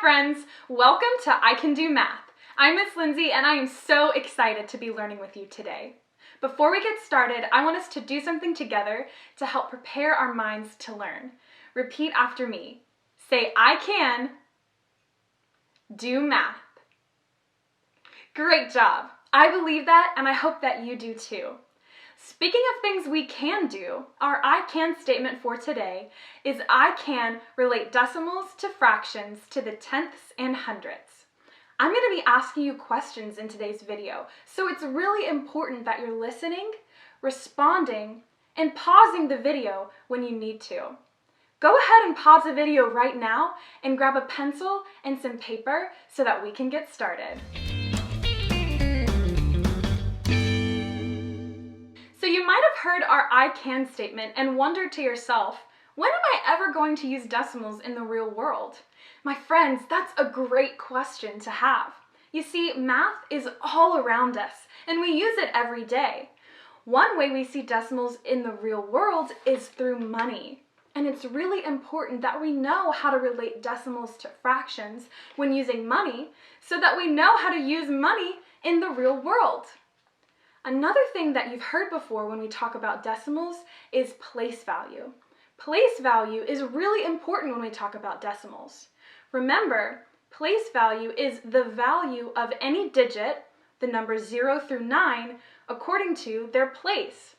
friends, welcome to I Can Do Math. I'm Miss Lindsay and I am so excited to be learning with you today. Before we get started, I want us to do something together to help prepare our minds to learn. Repeat after me. Say, I can do math. Great job. I believe that and I hope that you do too. Speaking of things we can do, our I can statement for today is I can relate decimals to fractions to the tenths and hundredths. I'm going to be asking you questions in today's video, so it's really important that you're listening, responding, and pausing the video when you need to. Go ahead and pause the video right now and grab a pencil and some paper so that we can get started. So you might have heard our I can statement and wondered to yourself, when am I ever going to use decimals in the real world? My friends, that's a great question to have. You see, math is all around us and we use it every day. One way we see decimals in the real world is through money. And it's really important that we know how to relate decimals to fractions when using money so that we know how to use money in the real world. Another thing that you've heard before when we talk about decimals is place value. Place value is really important when we talk about decimals. Remember, place value is the value of any digit, the numbers 0 through 9, according to their place.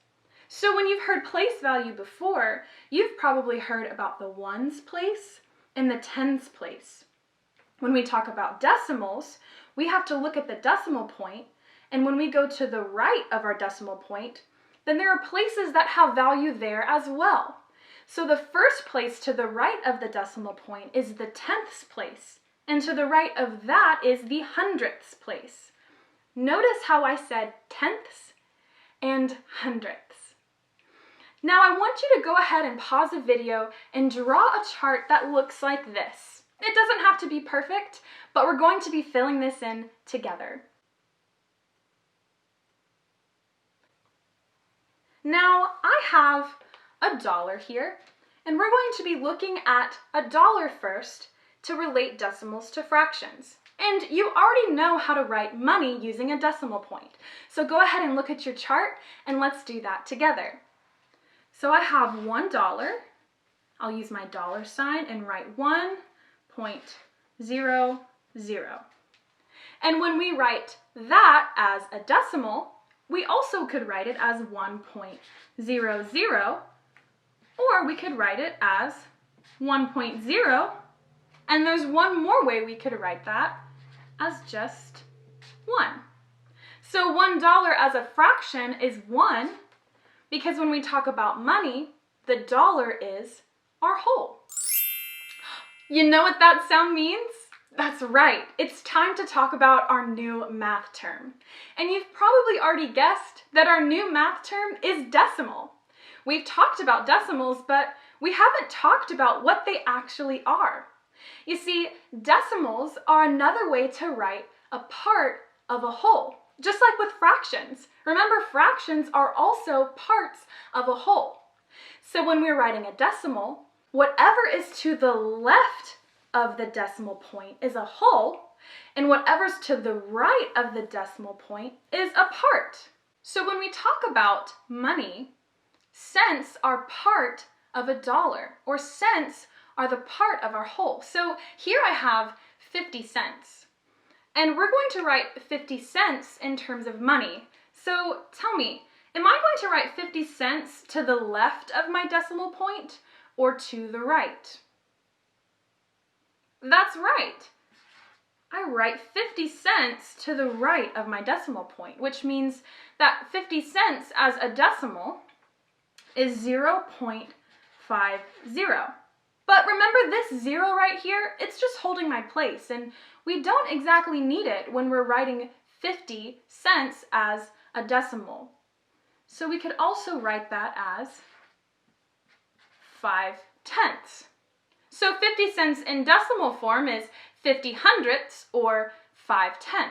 So when you've heard place value before, you've probably heard about the ones place and the tens place. When we talk about decimals, we have to look at the decimal point. And when we go to the right of our decimal point, then there are places that have value there as well. So the first place to the right of the decimal point is the tenths place, and to the right of that is the hundredths place. Notice how I said tenths and hundredths. Now I want you to go ahead and pause the video and draw a chart that looks like this. It doesn't have to be perfect, but we're going to be filling this in together. Now, I have $1 here, and we're going to be looking at $1 first to relate decimals to fractions. And you already know how to write money using a decimal point. So go ahead and look at your chart, and let's do that together. So I have $1. I'll use my dollar sign and write 1.00. And when we write that as a decimal, we also could write it as 1.00, or we could write it as 1.0, and there's one more way we could write that, as just 1. So $1 as a fraction is 1, because when we talk about money, the dollar is our whole. You know what that sound means? That's right, it's time to talk about our new math term. And you've probably already guessed that our new math term is decimal. We've talked about decimals, but we haven't talked about what they actually are. You see, decimals are another way to write a part of a whole, just like with fractions. Remember, fractions are also parts of a whole. So when we're writing a decimal, whatever is to the left of the decimal point is a whole, and whatever's to the right of the decimal point is a part. So when we talk about money, cents are part of $1, or cents are the part of our whole. So here I have 50 cents, and we're going to write 50 cents in terms of money. So tell me, am I going to write 50 cents to the left of my decimal point or to the right? That's right. I write 50 cents to the right of my decimal point, which means that 50 cents as a decimal is 0.50. But remember this 0 right here? It's just holding my place, and we don't exactly need it when we're writing 50 cents as a decimal. So we could also write that as 5/10. So 50 cents in decimal form is 50 hundredths or 5/10.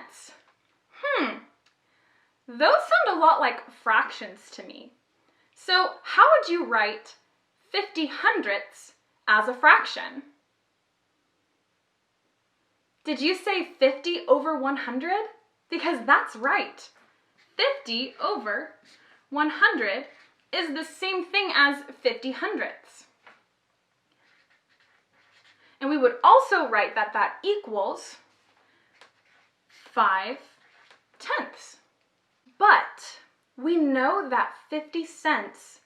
Those sound a lot like fractions to me. So how would you write 50 hundredths as a fraction? Did you say 50 over 100? Because that's right. 50 over 100 is the same thing as 50 hundredths. And we would also write that that equals 5 tenths. But we know that 50 cents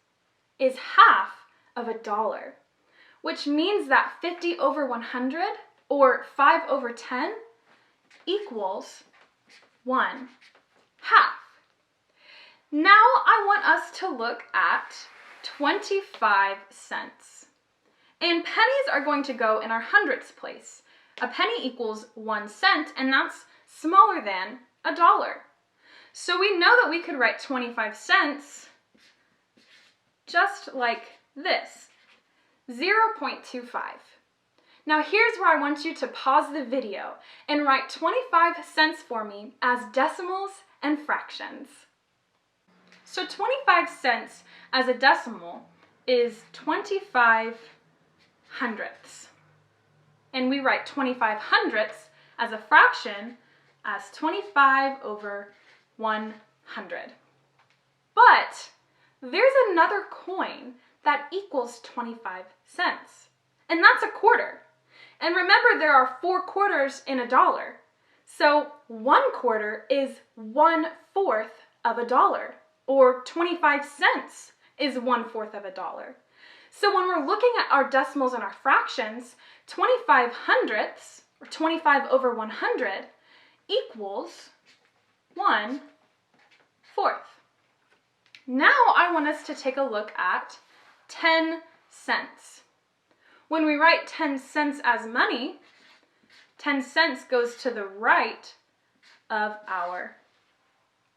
is half of $1, which means that 50 over 100, or 5 over 10, equals 1/2. Now I want us to look at 25 cents. And pennies are going to go in our hundredths place. A penny equals 1 cent, and that's smaller than $1. So we know that we could write 25 cents just like this, 0.25. Now here's where I want you to pause the video and write 25 cents for me as decimals and fractions. So 25 cents as a decimal is 25 hundredths. And we write 25 hundredths as a fraction as 25 over 100. But there's another coin that equals 25 cents, and that's a quarter. And remember, there are 4 quarters in $1. So 1 quarter is 1/4 of $1, or 25 cents is 1/4 of $1. So when we're looking at our decimals and our fractions, 25 hundredths, or 25 over 100, equals 1/4. Now I want us to take a look at 10 cents. When we write 10 cents as money, 10 cents goes to the right of our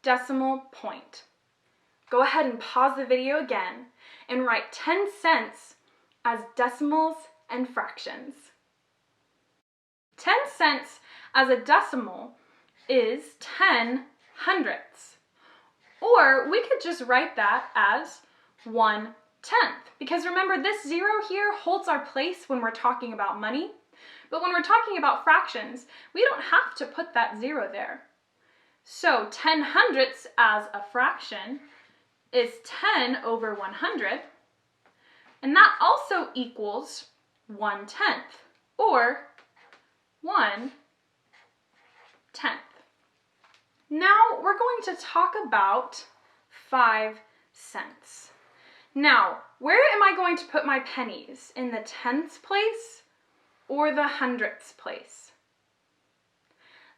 decimal point. Go ahead and pause the video again and write 10 cents as decimals and fractions. 10 cents as a decimal is 10 hundredths. Or we could just write that as 1/10. Because remember, this 0 here holds our place when we're talking about money. But when we're talking about fractions, we don't have to put that 0 there. So 10 hundredths as a fraction is 10 over 100. And that also equals 1/10, or 1/10. Now we're going to talk about 5 cents. Now, where am I going to put my pennies? In the tenths place or the hundredths place?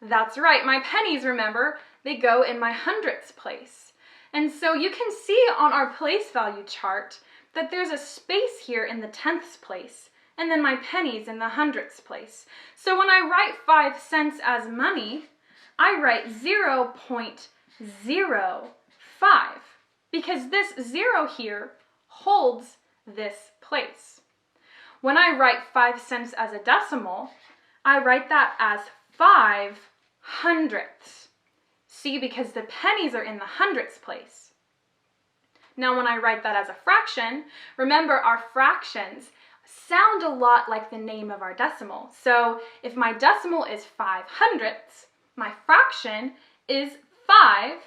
That's right, my pennies, remember, they go in my hundredths place. And so you can see on our place value chart that there's a space here in the tenths place, and then my pennies in the hundredths place. So when I write 5 cents as money, I write 0.05, because this 0 here holds this place. When I write 5 cents as a decimal, I write that as 5 hundredths. See, because the pennies are in the hundredths place. Now when I write that as a fraction, remember our fractions sound a lot like the name of our decimal. So if my decimal is 5 hundredths, my fraction is 5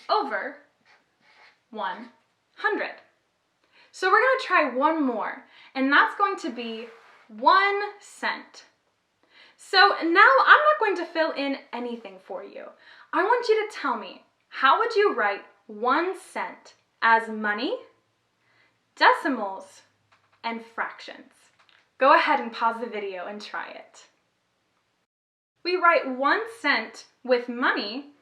over 100. So we're going to try one more, and that's going to be 1 cent. So now I'm not going to fill in anything for you. I want you to tell me, how would you write 1 cent as money, decimals, and fractions? Go ahead and pause the video and try it. We write 1 cent with money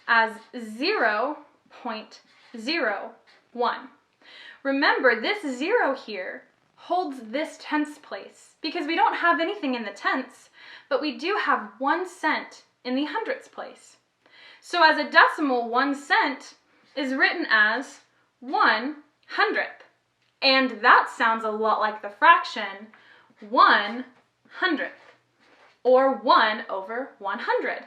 as 0.01. Remember, this 0 here holds this tenths place because we don't have anything in the tenths, but we do have 1 cent in the hundredths place. So as a decimal, 1 cent is written as 1/100th. And that sounds a lot like the fraction 1/100th, or 1 over 100.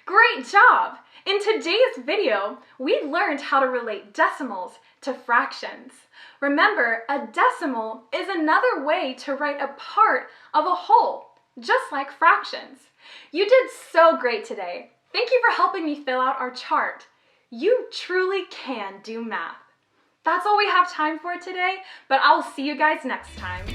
Great job! In today's video, we learned how to relate decimals to fractions. Remember, a decimal is another way to write a part of a whole. just like fractions. You did so great today. Thank you for helping me fill out our chart. You truly can do math. That's all we have time for today, but I'll see you guys next time.